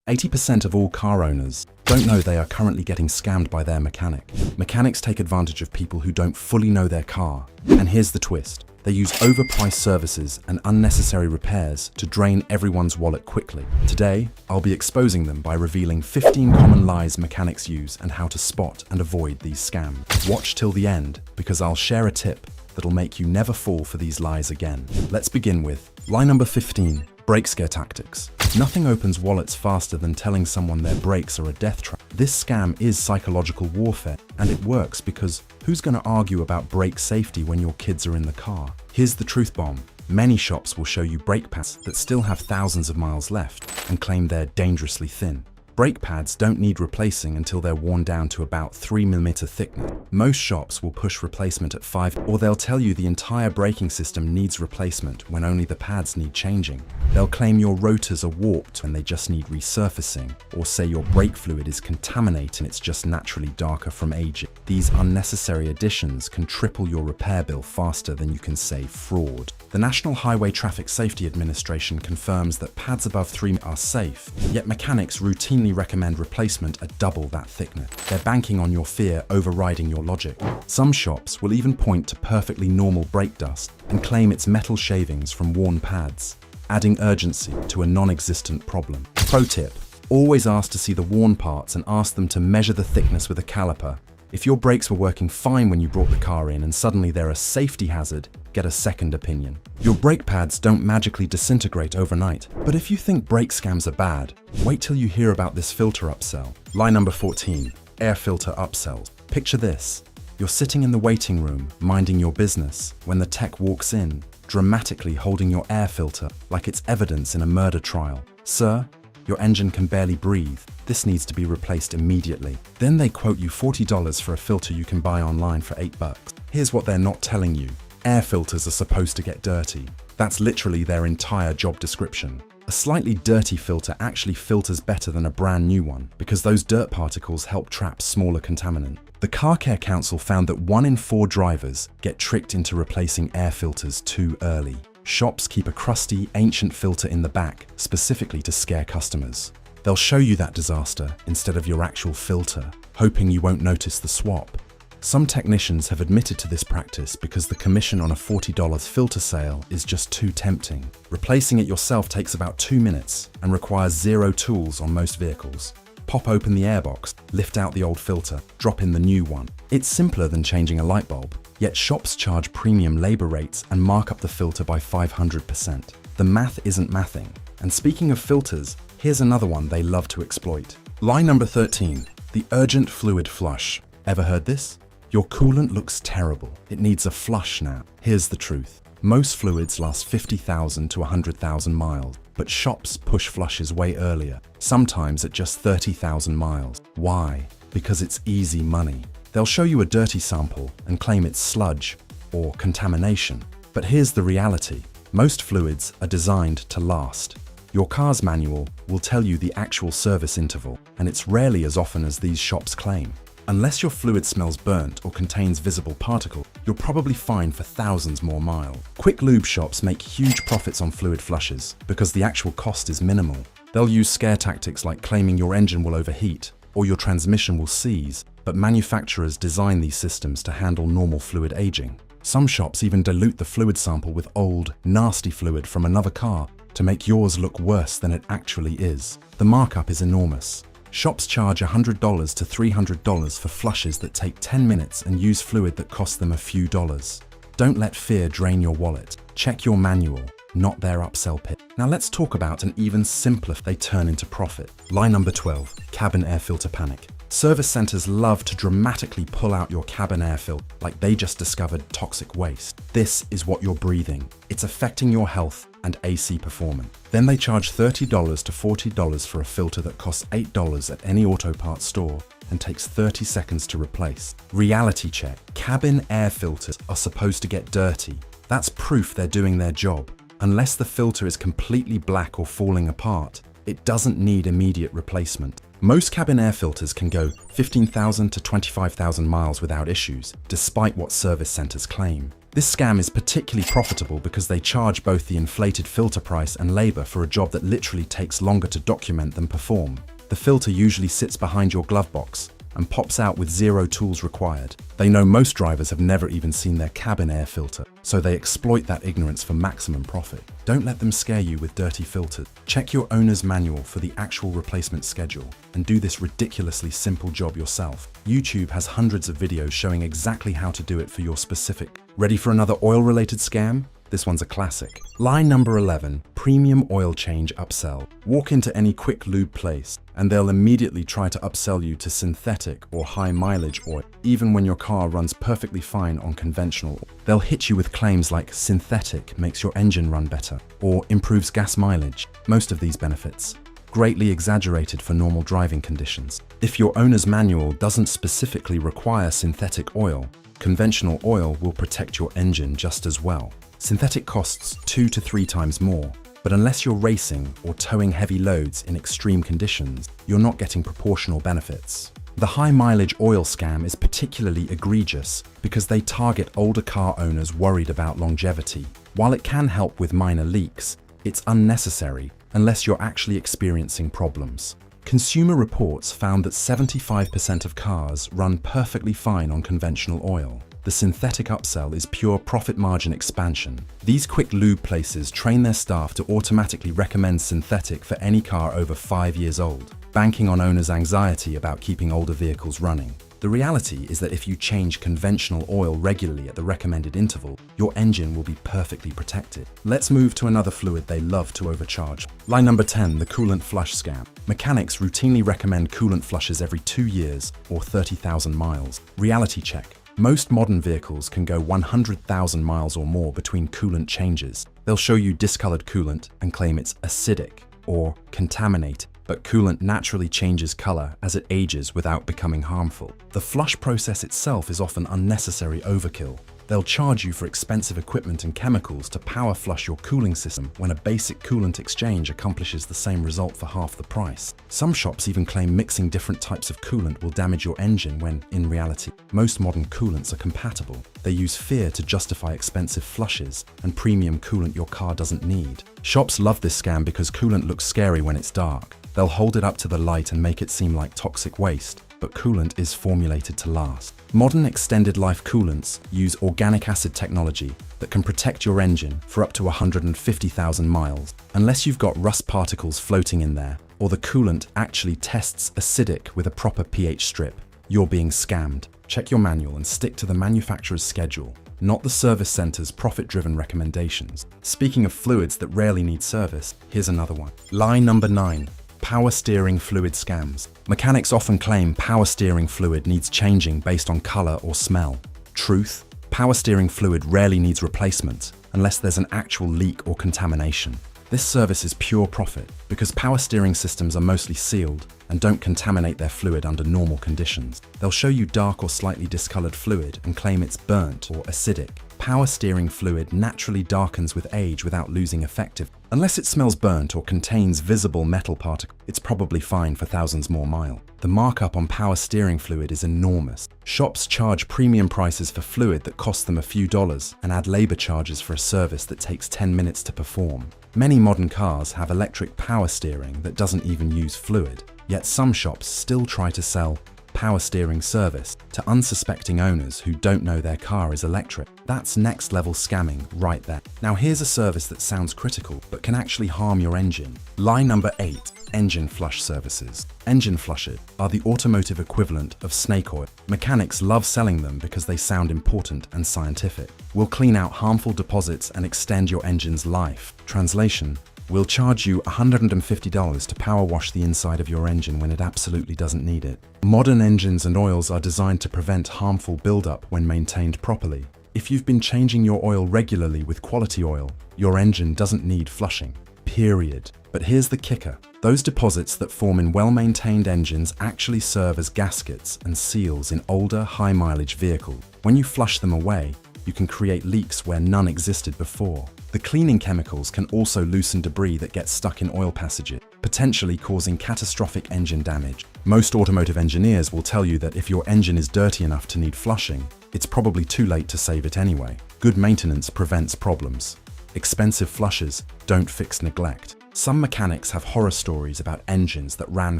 80% of all car owners don't know they are currently getting scammed by their mechanic. Mechanics take advantage of people who don't fully know their car. And here's the twist. They use overpriced services and unnecessary repairs to drain everyone's wallet quickly. Today, I'll be exposing them by revealing 15 common lies mechanics use and how to spot and avoid these scams. Watch till the end, because I'll share a tip that'll make you never fall for these lies again. Let's begin with lie number 15, brake scare tactics. Nothing opens wallets faster than telling someone their brakes are a death trap. This scam is psychological warfare, and it works because who's going to argue about brake safety when your kids are in the car? Here's the truth bomb. Many shops will show you brake pads that still have thousands of miles left and claim they're dangerously thin. Brake pads don't need replacing until they're worn down to about 3mm thickness. Most shops will push replacement at 5, or they'll tell you the entire braking system needs replacement when only the pads need changing. They'll claim your rotors are warped when they just need resurfacing, or say your brake fluid is contaminated and it's just naturally darker from aging. These unnecessary additions can triple your repair bill faster than you can say fraud. The National Highway Traffic Safety Administration confirms that pads above 3 are safe, yet mechanics routinely recommend replacement at double that thickness. They're banking on your fear overriding your logic. Some shops will even point to perfectly normal brake dust and claim it's metal shavings from worn pads, adding urgency to a non-existent problem. Pro tip: always ask to see the worn parts and ask them to measure the thickness with a caliper. If your brakes were working fine when you brought the car in and suddenly they're a safety hazard, get a second opinion. Your brake pads don't magically disintegrate overnight. But if you think brake scams are bad, wait till you hear about this filter upsell. Lie number 14, air filter upsells. Picture this. You're sitting in the waiting room, minding your business, when the tech walks in, dramatically holding your air filter like it's evidence in a murder trial. Sir, your engine can barely breathe. This needs to be replaced immediately. Then they quote you $40 for a filter you can buy online for $8. Here's what they're not telling you. Air filters are supposed to get dirty. That's literally their entire job description. A slightly dirty filter actually filters better than a brand new one because those dirt particles help trap smaller contaminant. The Car Care Council found that 1 in 4 drivers get tricked into replacing air filters too early. Shops keep a crusty, ancient filter in the back, specifically to scare customers. They'll show you that disaster instead of your actual filter, hoping you won't notice the swap. Some technicians have admitted to this practice because the commission on a $40 filter sale is just too tempting. Replacing it yourself takes about 2 minutes and requires 0 tools on most vehicles. Pop open the airbox, lift out the old filter, drop in the new one. It's simpler than changing a light bulb, yet shops charge premium labor rates and mark up the filter by 500%. The math isn't mathing. And speaking of filters, here's another one they love to exploit. Lie number 13, the urgent fluid flush. Ever heard this? Your coolant looks terrible. It needs a flush now. Here's the truth. Most fluids last 50,000 to 100,000 miles, but shops push flushes way earlier, sometimes at just 30,000 miles. Why? Because it's easy money. They'll show you a dirty sample and claim it's sludge or contamination. But here's the reality. Most fluids are designed to last. Your car's manual will tell you the actual service interval, and it's rarely as often as these shops claim. Unless your fluid smells burnt or contains visible particles, you're probably fine for thousands more miles. Quick lube shops make huge profits on fluid flushes because the actual cost is minimal. They'll use scare tactics like claiming your engine will overheat or your transmission will seize, but manufacturers design these systems to handle normal fluid aging. Some shops even dilute the fluid sample with old, nasty fluid from another car to make yours look worse than it actually is. The markup is enormous. Shops charge $100 to $300 for flushes that take 10 minutes and use fluid that costs them a few dollars. Don't let fear drain your wallet. Check your manual, not their upsell pitch. Now let's talk about an even simpler they turn into profit. Lie number 12, cabin air filter panic. Service centers love to dramatically pull out your cabin air filter like they just discovered toxic waste. This is what you're breathing. It's affecting your health and AC performance. Then they charge $30 to $40 for a filter that costs $8 at any auto parts store and takes 30 seconds to replace. Reality check. Cabin air filters are supposed to get dirty. That's proof they're doing their job. Unless the filter is completely black or falling apart, it doesn't need immediate replacement. Most cabin air filters can go 15,000 to 25,000 miles without issues, despite what service centers claim. This scam is particularly profitable because they charge both the inflated filter price and labor for a job that literally takes longer to document than perform. The filter usually sits behind your glove box and pops out with zero tools required. They know most drivers have never even seen their cabin air filter, so they exploit that ignorance for maximum profit. Don't let them scare you with dirty filters. Check your owner's manual for the actual replacement schedule and do this ridiculously simple job yourself. YouTube has hundreds of videos showing exactly how to do it for your specific. Ready for another oil-related scam? This one's a classic. Line number 11, premium oil change upsell. Walk into any quick lube place and they'll immediately try to upsell you to synthetic or high mileage oil, even when your car runs perfectly fine on conventional oil. They'll hit you with claims like synthetic makes your engine run better or improves gas mileage. Most of these benefits greatly exaggerated for normal driving conditions. If your owner's manual doesn't specifically require synthetic oil, conventional oil will protect your engine just as well. Synthetic costs 2 to 3 times more, but unless you're racing or towing heavy loads in extreme conditions, you're not getting proportional benefits. The high mileage oil scam is particularly egregious because they target older car owners worried about longevity. While it can help with minor leaks, it's unnecessary unless you're actually experiencing problems. Consumer Reports found that 75% of cars run perfectly fine on conventional oil. The synthetic upsell is pure profit margin expansion. These quick lube places train their staff to automatically recommend synthetic for any car over 5 years old, banking on owners' anxiety about keeping older vehicles running. The reality is that if you change conventional oil regularly at the recommended interval, your engine will be perfectly protected. Let's move to another fluid they love to overcharge. Line number 10, the coolant flush scam. Mechanics routinely recommend coolant flushes every 2 years or 30,000 miles. Reality check. Most modern vehicles can go 100,000 miles or more between coolant changes. They'll show you discolored coolant and claim it's acidic or contaminated, but coolant naturally changes color as it ages without becoming harmful. The flush process itself is often unnecessary overkill. They'll charge you for expensive equipment and chemicals to power flush your cooling system when a basic coolant exchange accomplishes the same result for half the price. Some shops even claim mixing different types of coolant will damage your engine when, in reality, most modern coolants are compatible. They use fear to justify expensive flushes and premium coolant your car doesn't need. Shops love this scam because coolant looks scary when it's dark. They'll hold it up to the light and make it seem like toxic waste, but coolant is formulated to last. Modern extended life coolants use organic acid technology that can protect your engine for up to 150,000 miles, unless you've got rust particles floating in there, or the coolant actually tests acidic with a proper pH strip. You're being scammed. Check your manual and stick to the manufacturer's schedule, not the service center's profit-driven recommendations. Speaking of fluids that rarely need service, here's another one. Line number 9. Power steering fluid scams. Mechanics often claim power steering fluid needs changing based on color or smell. Truth: power steering fluid rarely needs replacement unless there's an actual leak or contamination. This service is pure profit because power steering systems are mostly sealed and don't contaminate their fluid under normal conditions. They'll show you dark or slightly discolored fluid and claim it's burnt or acidic. Power steering fluid naturally darkens with age without losing effective. Unless it smells burnt or contains visible metal particles, it's probably fine for thousands more miles. The markup on power steering fluid is enormous. Shops charge premium prices for fluid that costs them a few dollars and add labor charges for a service that takes 10 minutes to perform. Many modern cars have electric power steering that doesn't even use fluid, yet some shops still try to sell power steering service to unsuspecting owners who don't know their car is electric. That's next level scamming right there. Now here's a service that sounds critical but can actually harm your engine. Line number 8. Engine flush services. Engine flushes are the automotive equivalent of snake oil. Mechanics love selling them because they sound important and scientific. We'll clean out harmful deposits and extend your engine's life. Translation: we'll charge you $150 to power wash the inside of your engine when it absolutely doesn't need it. Modern engines and oils are designed to prevent harmful buildup when maintained properly. If you've been changing your oil regularly with quality oil, your engine doesn't need flushing. Period. But here's the kicker. Those deposits that form in well-maintained engines actually serve as gaskets and seals in older, high-mileage vehicles. When you flush them away, you can create leaks where none existed before. The cleaning chemicals can also loosen debris that gets stuck in oil passages, potentially causing catastrophic engine damage. Most automotive engineers will tell you that if your engine is dirty enough to need flushing, it's probably too late to save it anyway. Good maintenance prevents problems. Expensive flushes don't fix neglect. Some mechanics have horror stories about engines that ran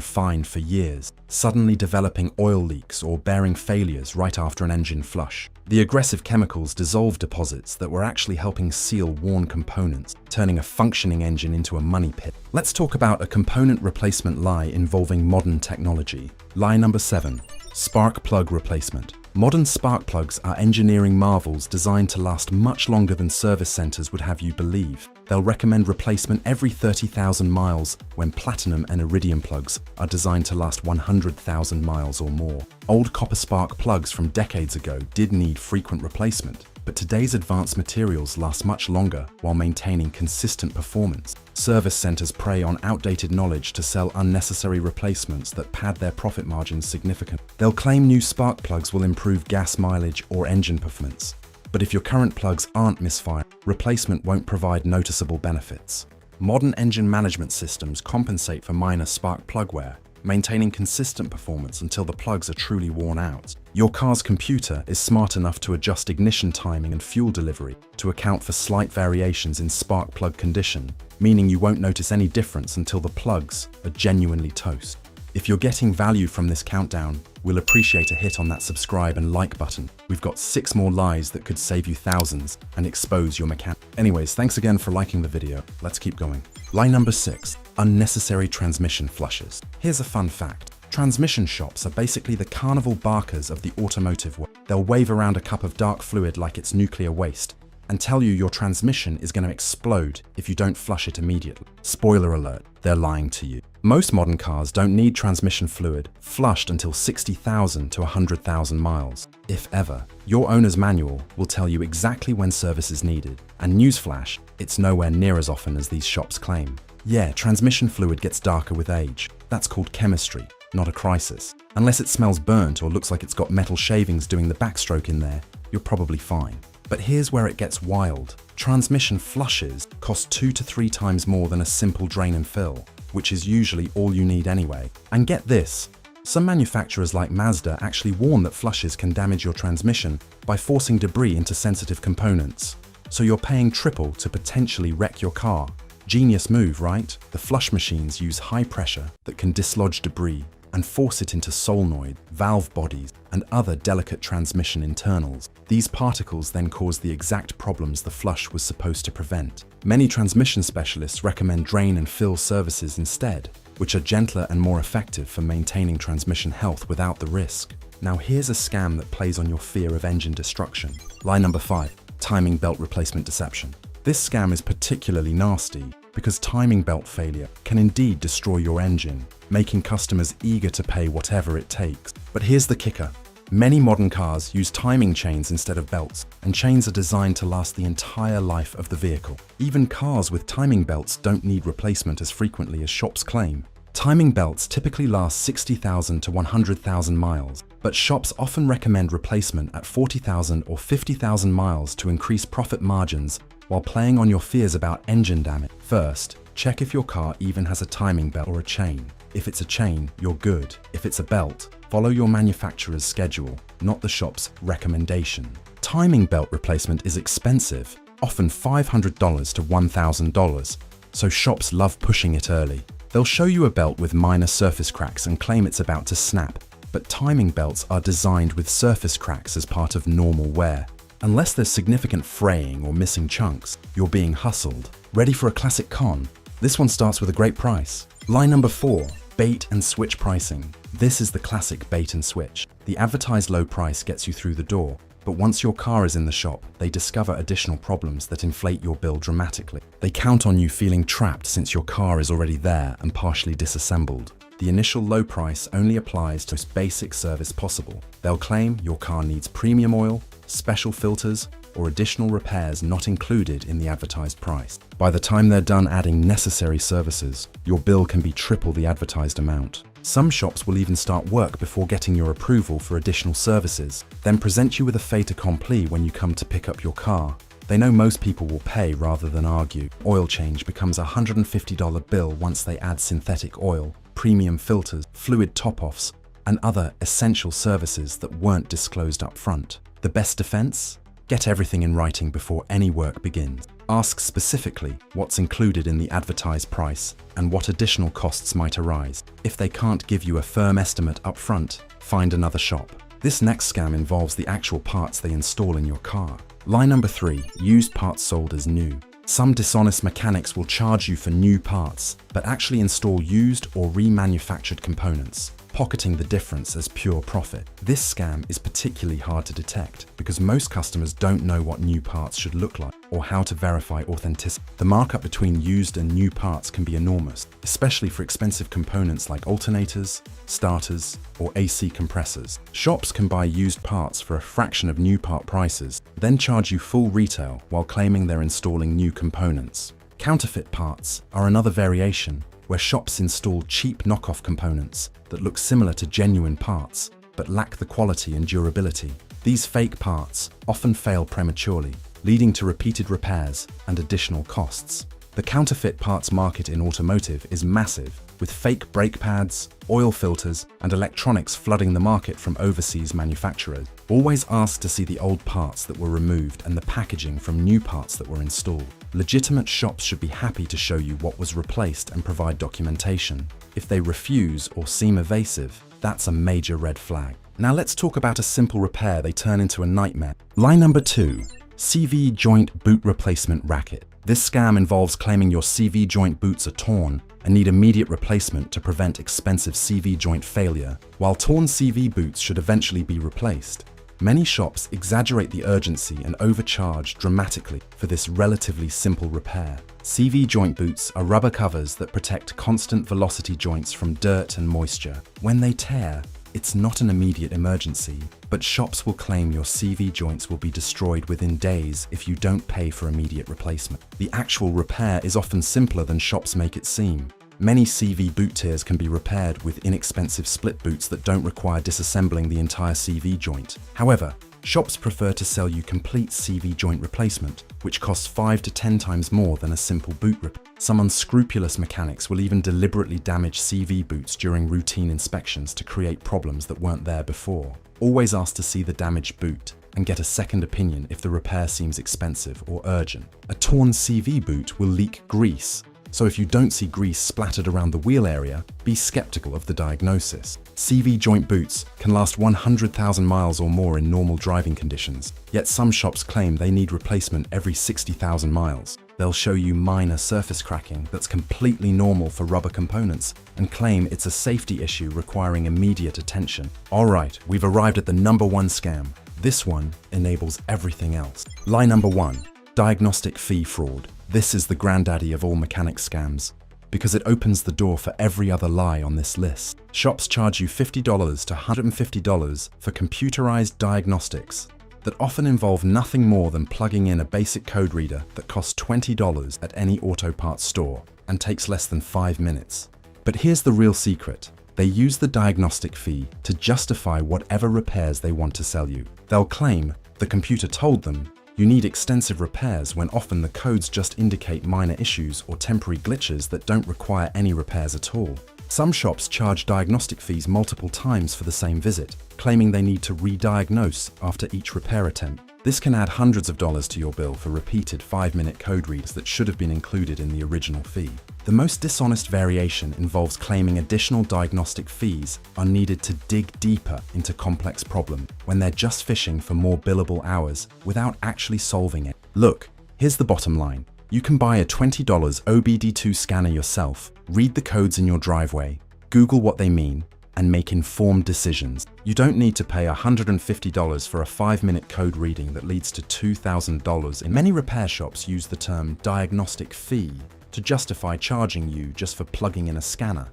fine for years, suddenly developing oil leaks or bearing failures right after an engine flush. The aggressive chemicals dissolve deposits that were actually helping seal worn components, turning a functioning engine into a money pit. Let's talk about a component replacement lie involving modern technology. Lie number 7. Spark plug replacement. Modern spark plugs are engineering marvels designed to last much longer than service centers would have you believe. They'll recommend replacement every 30,000 miles when platinum and iridium plugs are designed to last 100,000 miles or more. Old copper spark plugs from decades ago did need frequent replacement, but today's advanced materials last much longer while maintaining consistent performance. Service centers prey on outdated knowledge to sell unnecessary replacements that pad their profit margins significantly. They'll claim new spark plugs will improve gas mileage or engine performance. But if your current plugs aren't misfiring, replacement won't provide noticeable benefits. Modern engine management systems compensate for minor spark plug wear, maintaining consistent performance until the plugs are truly worn out. Your car's computer is smart enough to adjust ignition timing and fuel delivery to account for slight variations in spark plug condition, meaning you won't notice any difference until the plugs are genuinely toast. If you're getting value from this countdown, we'll appreciate a hit on that subscribe and like button. We've got 6 more lies that could save you thousands and expose your mechanic. Anyways, thanks again for liking the video. Let's keep going. Lie number 6. Unnecessary transmission flushes. Here's a fun fact. Transmission shops are basically the carnival barkers of the automotive world. They'll wave around a cup of dark fluid like it's nuclear waste and tell you your transmission is going to explode if you don't flush it immediately. Spoiler alert, they're lying to you. Most modern cars don't need transmission fluid flushed until 60,000 to 100,000 miles, if ever. Your owner's manual will tell you exactly when service is needed, and newsflash, it's nowhere near as often as these shops claim. Yeah, transmission fluid gets darker with age. That's called chemistry, not a crisis. Unless it smells burnt or looks like it's got metal shavings doing the backstroke in there, you're probably fine. But here's where it gets wild. Transmission flushes cost 2 to 3 times more than a simple drain and fill, which is usually all you need anyway. And get this, some manufacturers like Mazda actually warn that flushes can damage your transmission by forcing debris into sensitive components. So you're paying triple to potentially wreck your car. Genius move, right? The flush machines use high pressure that can dislodge debris and force it into solenoid, valve bodies, and other delicate transmission internals. These particles then cause the exact problems the flush was supposed to prevent. Many transmission specialists recommend drain and fill services instead, which are gentler and more effective for maintaining transmission health without the risk. Now here's a scam that plays on your fear of engine destruction. Lie number 5, timing belt replacement deception. This scam is particularly nasty because timing belt failure can indeed destroy your engine, making customers eager to pay whatever it takes. But here's the kicker. Many modern cars use timing chains instead of belts, and chains are designed to last the entire life of the vehicle. Even cars with timing belts don't need replacement as frequently as shops claim. Timing belts typically last 60,000 to 100,000 miles, but shops often recommend replacement at 40,000 or 50,000 miles to increase profit margins while playing on your fears about engine damage. First, check if your car even has a timing belt or a chain. If it's a chain, you're good. If it's a belt, follow your manufacturer's schedule, not the shop's recommendation. Timing belt replacement is expensive, often $500 to $1,000, so shops love pushing it early. They'll show you a belt with minor surface cracks and claim it's about to snap, but timing belts are designed with surface cracks as part of normal wear. Unless there's significant fraying or missing chunks, you're being hustled. Ready for a classic con? This one starts with a great price. Lie number 4, bait and switch pricing. This is the classic bait and switch. The advertised low price gets you through the door, but once your car is in the shop, they discover additional problems that inflate your bill dramatically. They count on you feeling trapped since your car is already there and partially disassembled. The initial low price only applies to the most basic service possible. They'll claim your car needs premium oil, special filters, or additional repairs not included in the advertised price. By the time they're done adding necessary services, your bill can be triple the advertised amount. Some shops will even start work before getting your approval for additional services, then present you with a fait accompli when you come to pick up your car. They know most people will pay rather than argue. Oil change becomes a $150 bill once they add synthetic oil, premium filters, fluid top-offs, and other essential services that weren't disclosed up front. The best defense? Get everything in writing before any work begins. Ask specifically what's included in the advertised price and what additional costs might arise. If they can't give you a firm estimate up front, find another shop. This next scam involves the actual parts they install in your car. Lie number 3, used parts sold as new. Some dishonest mechanics will charge you for new parts, but actually install used or remanufactured components, pocketing the difference as pure profit. This scam is particularly hard to detect because most customers don't know what new parts should look like or how to verify authenticity. The markup between used and new parts can be enormous, especially for expensive components like alternators, starters, or AC compressors. Shops can buy used parts for a fraction of new part prices, then charge you full retail while claiming they're installing new components. Counterfeit parts are another variation where shops install cheap knockoff components that look similar to genuine parts but lack the quality and durability. These fake parts often fail prematurely, leading to repeated repairs and additional costs. The counterfeit parts market in automotive is massive, with fake brake pads, oil filters, and electronics flooding the market from overseas manufacturers. Always ask to see the old parts that were removed and the packaging from new parts that were installed. Legitimate shops should be happy to show you what was replaced and provide documentation. If they refuse or seem evasive, that's a major red flag. Now let's talk about a simple repair they turn into a nightmare. Lie number 2, CV joint boot replacement racket. This scam involves claiming your CV joint boots are torn and need immediate replacement to prevent expensive CV joint failure. While torn CV boots should eventually be replaced, many shops exaggerate the urgency and overcharge dramatically for this relatively simple repair. CV joint boots are rubber covers that protect constant velocity joints from dirt and moisture. When they tear, it's not an immediate emergency, but shops will claim your CV joints will be destroyed within days if you don't pay for immediate replacement. The actual repair is often simpler than shops make it seem. Many CV boot tiers can be repaired with inexpensive split boots that don't require disassembling the entire CV joint. However, shops prefer to sell you complete CV joint replacement, which costs 5 to 10 times more than a simple boot repair. Some unscrupulous mechanics will even deliberately damage CV boots during routine inspections to create problems that weren't there before. Always ask to see the damaged boot and get a second opinion if the repair seems expensive or urgent. A torn CV boot will leak grease, so if you don't see grease splattered around the wheel area, be skeptical of the diagnosis. CV joint boots can last 100,000 miles or more in normal driving conditions, yet some shops claim they need replacement every 60,000 miles. They'll show you minor surface cracking that's completely normal for rubber components and claim it's a safety issue requiring immediate attention. Alright, we've arrived at the number 1 scam. This one enables everything else. Lie number 1, diagnostic fee fraud. This is the granddaddy of all mechanic scams because it opens the door for every other lie on this list. Shops charge you $50 to $150 for computerized diagnostics that often involve nothing more than plugging in a basic code reader that costs $20 at any auto parts store and takes less than 5 minutes. But here's the real secret. They use the diagnostic fee to justify whatever repairs they want to sell you. They'll claim the computer told them you need extensive repairs when often the codes just indicate minor issues or temporary glitches that don't require any repairs at all. Some shops charge diagnostic fees multiple times for the same visit, claiming they need to re-diagnose after each repair attempt. This can add hundreds of dollars to your bill for repeated 5-minute code reads that should have been included in the original fee. The most dishonest variation involves claiming additional diagnostic fees are needed to dig deeper into complex problems when they're just fishing for more billable hours without actually solving it. Look, here's the bottom line. You can buy a $20 OBD2 scanner yourself, read the codes in your driveway, Google what they mean, and make informed decisions. You don't need to pay $150 for a 5-minute code reading that leads to $2,000. Many repair shops use the term diagnostic fee to justify charging you just for plugging in a scanner,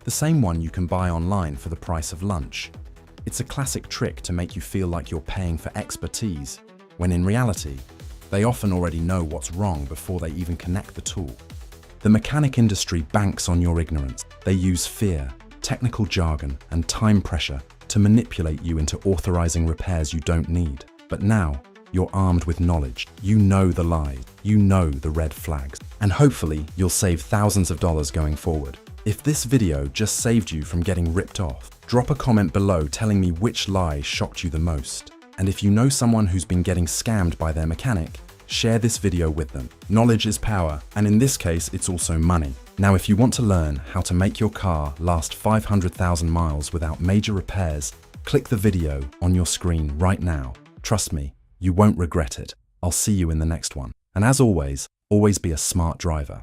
the same one you can buy online for the price of lunch. It's a classic trick to make you feel like you're paying for expertise, when in reality, they often already know what's wrong before they even connect the tool. The mechanic industry banks on your ignorance. They use fear, technical jargon, and time pressure to manipulate you into authorizing repairs you don't need. But now, you're armed with knowledge. You know the lies, you know the red flags, and hopefully you'll save thousands of dollars going forward. If this video just saved you from getting ripped off, drop a comment below telling me which lie shocked you the most. And if you know someone who's been getting scammed by their mechanic, share this video with them. Knowledge is power, and in this case, it's also money. Now, if you want to learn how to make your car last 500,000 miles without major repairs, click the video on your screen right now. Trust me, you won't regret it. I'll see you in the next one. And as always be a smart driver.